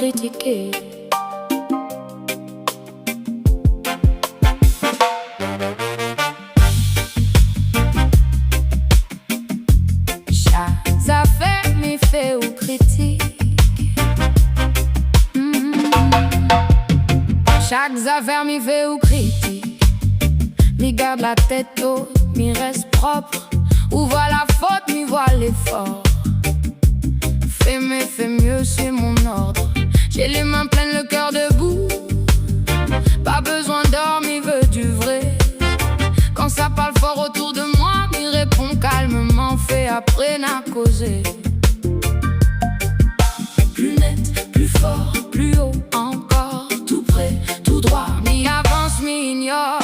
critiquer. Chaque affaire m'y fait ou critique. Chaque affaire m'y fait ou critique. M'y garde la tête haute, m'y reste propre. Où voit la faute, m'y voit l'effort. Fais mais fais mieux, c'est mon ordre. J'ai les mains pleines, le cœur debout. Pas besoin d'or, m'y veut du vrai. Quand ça parle fort autour de moi, m'y répond calmement. Fait après n'a causé. Plus net, plus fort, plus haut encore. Tout près, tout droit, m'y avance, m'y ignore.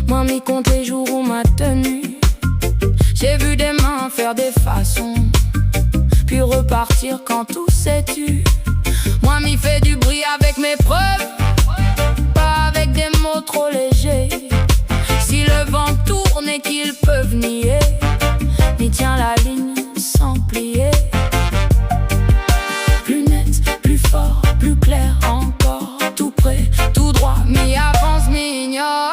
Moi m'y compte les jours où m'a tenu. J'ai vu des mains faire des façons, puis repartir quand tout s'est tu. Moi m'y fais du bruit avec mes preuves, pas avec des mots trop légers. Si le vent tourne et qu'ils peuvent nier, m'y tiens la ligne sans plier. Plus net, plus fort, plus clair encore. Tout près, tout droit, m'y avance, m'y ignore.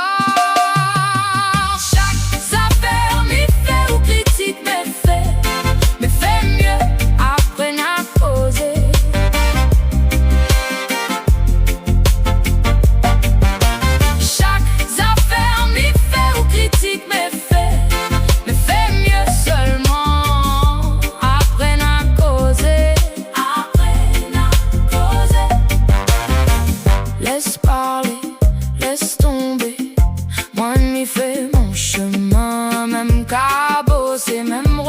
Laisse parler, laisse tomber. Moi m'y fais mon chemin, même cabossé, même